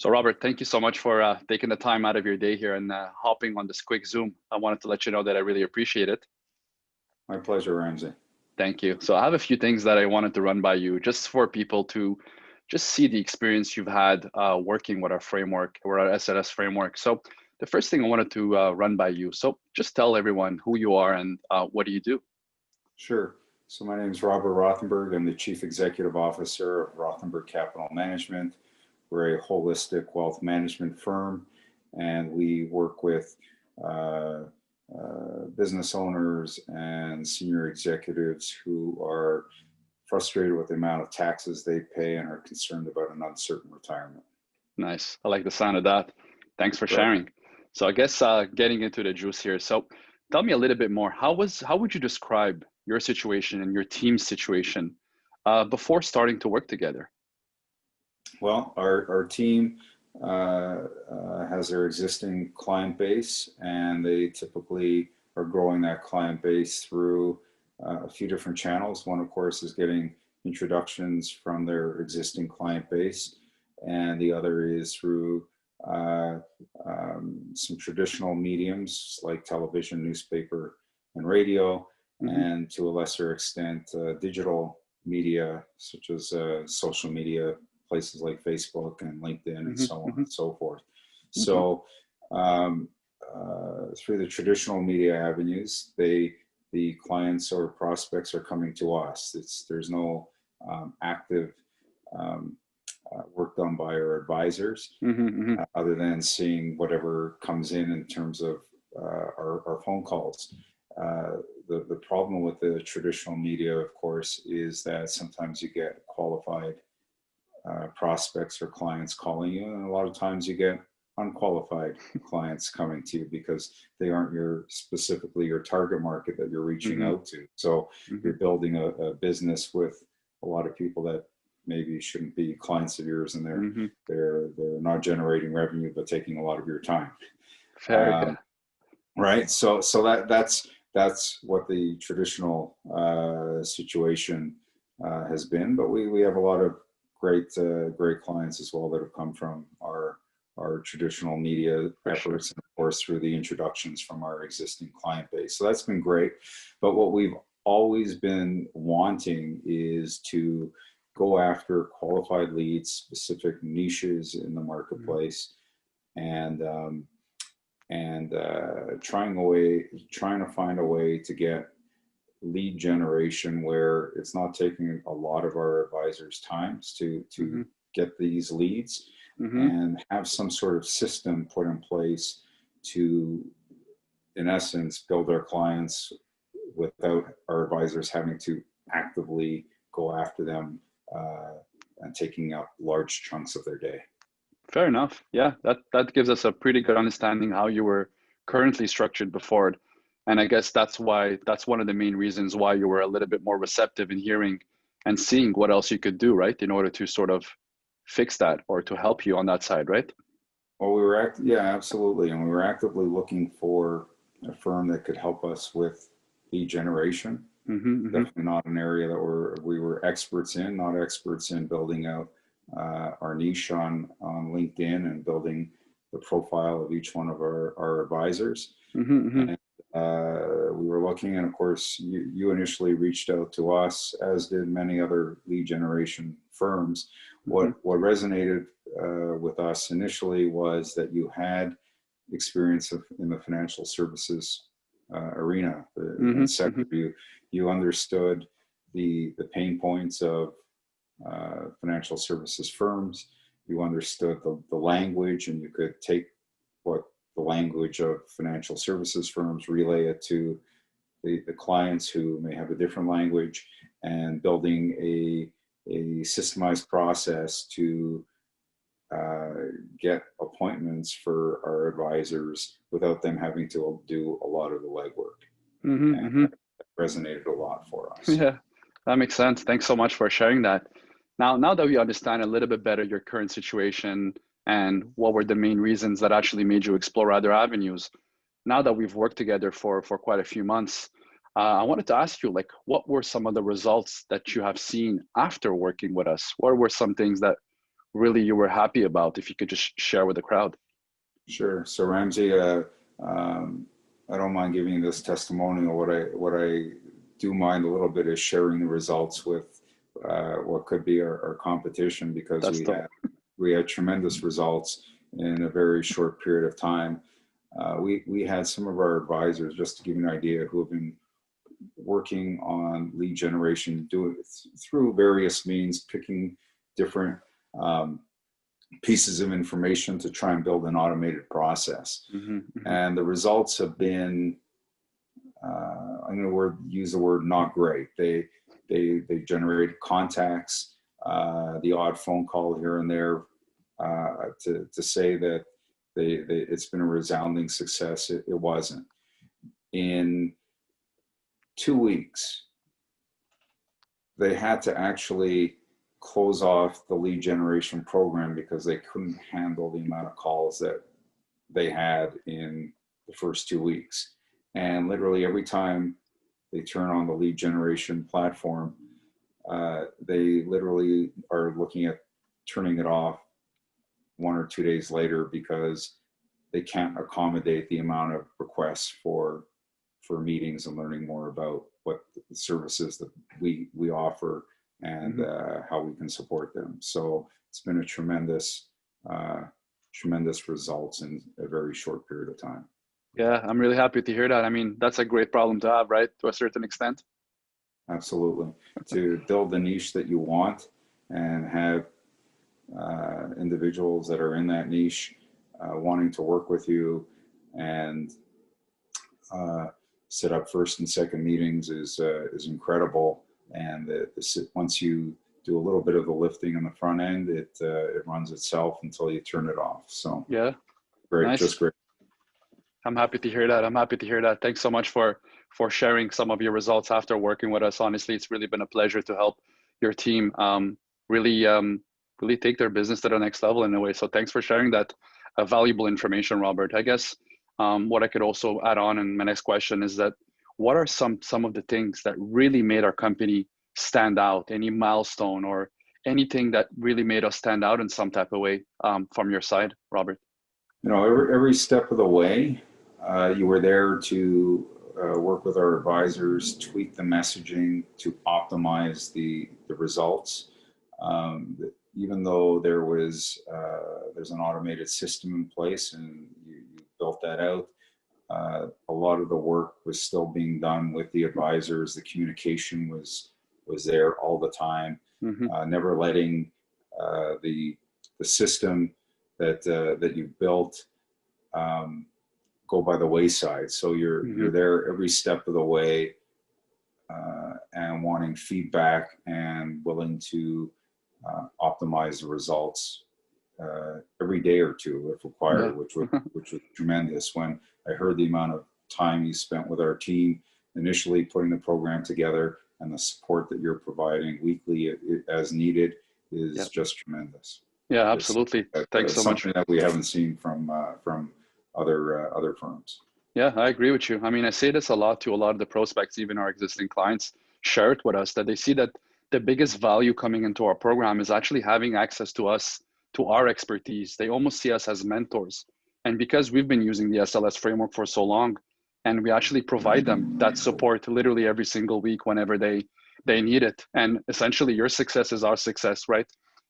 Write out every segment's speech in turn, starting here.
So Robert, thank you so much for taking the time out of your day here and hopping on this quick Zoom. I wanted to let you know that I really appreciate it. My pleasure, Ramsey. Thank you. So I have a few things that I wanted to run by you just for people to just see the experience you've had working with our framework or our SLS framework. So the first thing I wanted to run by you. So just tell everyone who you are and what do you do? Sure. So my name is Robert Rothenberg. I'm the Chief Executive Officer of Rothenberg Capital Management. We're a holistic wealth management firm, and we work with business owners and senior executives who are frustrated with the amount of taxes they pay and are concerned about an uncertain retirement. Nice. I like the sound of that. Thanks for Right. sharing. So I guess getting into the juice here. So tell me a little bit more. How would you describe your situation and your team's situation before starting to work together? Well, our team has their existing client base, and they typically are growing that client base through a few different channels. One, of course, is getting introductions from their existing client base, and the other is through some traditional mediums like television, newspaper, and radio, and to a lesser extent, digital media such as social media, places like Facebook and LinkedIn and so on and so forth. So through the traditional media avenues, the clients or prospects are coming to us. There's no active work done by our advisors other than seeing whatever comes in terms of our phone calls. The problem with the traditional media, of course, is that sometimes you get qualified prospects or clients calling you, and a lot of times you get unqualified clients coming to you because they aren't specifically your target market that you're reaching out to. So you're building a business with a lot of people that maybe shouldn't be clients of yours, and they're not generating revenue but taking a lot of your time. Fair, right. So that's what the traditional situation has been. But we have a lot of great clients as well that have come from our traditional media efforts, and of course through the introductions from our existing client base. So that's been great. But what we've always been wanting is to go after qualified leads, specific niches in the marketplace, and trying to find a way to get lead generation where it's not taking a lot of our advisors' times to get these leads, and have some sort of system put in place to, in essence, build our clients without our advisors having to actively go after them and taking up large chunks of their day. Fair enough. Yeah, that gives us a pretty good understanding how you were currently structured before. And I guess that's one of the main reasons why you were a little bit more receptive in hearing and seeing what else you could do, right, in order to sort of fix that or to help you on that side, right? Well, yeah, absolutely. And we were actively looking for a firm that could help us with lead generation. Definitely not an area that we were experts in, not experts in building out our niche on LinkedIn and building the profile of each one of our advisors. And we were looking, and of course you initially reached out to us, as did many other lead generation firms. What resonated with us initially was that you had experience in the financial services arena, the sector. You understood the pain points of financial services firms. You understood the language, and you could take what the language of financial services firms, relay it to the clients who may have a different language, and building a systemized process to get appointments for our advisors without them having to do a lot of the legwork. And that resonated a lot for us. Yeah, that makes sense. Thanks so much for sharing that. Now that we understand a little bit better your current situation and what were the main reasons that actually made you explore other avenues, now that we've worked together for quite a few months, I wanted to ask you, like, what were some of the results that you have seen after working with us? What were some things that really you were happy about, if you could just share with the crowd. Sure. So Ramsey, I don't mind giving you this testimonial. What I do mind a little bit is sharing the results with what could be our competition, because we had tremendous results in a very short period of time. We had some of our advisors, just to give you an idea, who have been working on lead generation, doing it through various means, picking different pieces of information to try and build an automated process. And the results have been, I'm going to use the word not great. They generated contacts, the odd phone call here and there, to say that it's been a resounding success. It wasn't. In 2 weeks, they had to actually close off the lead generation program because they couldn't handle the amount of calls that they had in the first 2 weeks. And literally every time they turn on the lead generation platform, they literally are looking at turning it off 1 or 2 days later, because they can't accommodate the amount of requests for meetings and learning more about what the services that we offer and how we can support them. So it's been a tremendous results in a very short period of time. Yeah, I'm really happy to hear that. I mean, that's a great problem to have, right? To a certain extent. Absolutely. To build the niche that you want and have individuals that are in that niche wanting to work with you and set up first and second meetings is incredible. And once you do a little bit of the lifting on the front end, it runs itself until you turn it off. So yeah, great, nice. Just great. I'm happy to hear that. I'm happy to hear that. Thanks so much for sharing some of your results after working with us. Honestly, it's really been a pleasure to help your team really take their business to the next level in a way. So thanks for sharing that valuable information, Robert. I guess what I could also add on in my next question is that what are some of the things that really made our company stand out? Any milestone or anything that really made us stand out in some type of way from your side, Robert? You know, every step of the way, you were there to work with our advisors, tweak the messaging to optimize the results. Even though there's an automated system in place and you built that out, a lot of the work was still being done with the advisors. The communication was there all the time, never letting the system that you built go by the wayside. So you're there every step of the way, and wanting feedback and willing to optimize the results every day or two if required, which was tremendous. When I heard the amount of time you spent with our team initially putting the program together and the support that you're providing weekly as needed is just tremendous. Yeah, absolutely. Thanks so much. Something that we haven't seen from other firms. Yeah, I agree with you. I mean, I say this a lot to a lot of the prospects, even our existing clients share it with us, that they see that the biggest value coming into our program is actually having access to us, to our expertise. They almost see us as mentors. And because we've been using the SLS framework for so long, and we actually provide them that support literally every single week whenever they need it. And essentially your success is our success, right?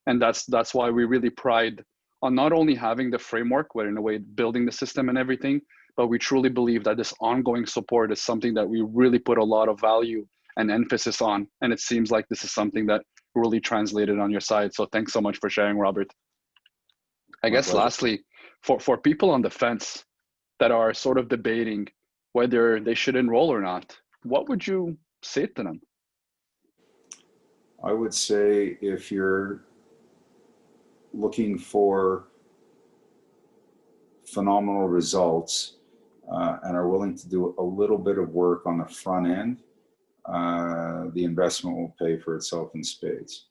And that's why we really pride on not only having the framework, but in a way building the system and everything, but we truly believe that this ongoing support is something that we really put a lot of value and emphasis on. And it seems like this is something that really translated on your side. So thanks so much for sharing, Robert. I guess lastly, for people on the fence that are sort of debating whether they should enroll or not, what would you say to them? I would say if you're looking for phenomenal results and are willing to do a little bit of work on the front end, the investment will pay for itself in spades.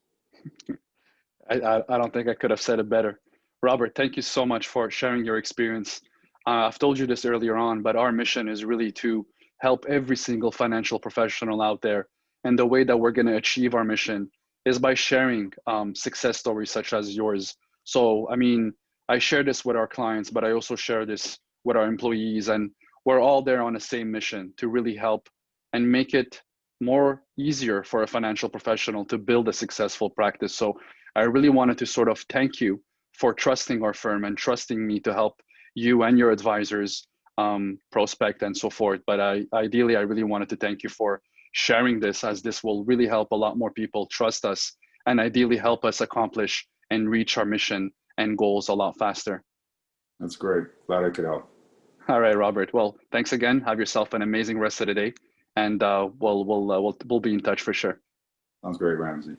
I don't think I could have said it better. Robert, thank you so much for sharing your experience. I've told you this earlier on, but our mission is really to help every single financial professional out there. And the way that we're going to achieve our mission is by sharing success stories such as yours. So, I mean, I share this with our clients, but I also share this with our employees, and we're all there on the same mission to really help and make it more easier for a financial professional to build a successful practice. So I really wanted to sort of thank you for trusting our firm and trusting me to help you and your advisors prospect and so forth. But ideally, I really wanted to thank you for sharing this, as this will really help a lot more people trust us and ideally help us accomplish and reach our mission and goals a lot faster. That's great. Glad I could help. All right, Robert. Well, thanks again. Have yourself an amazing rest of the day, and we'll be in touch for sure. Sounds great, Ramsey.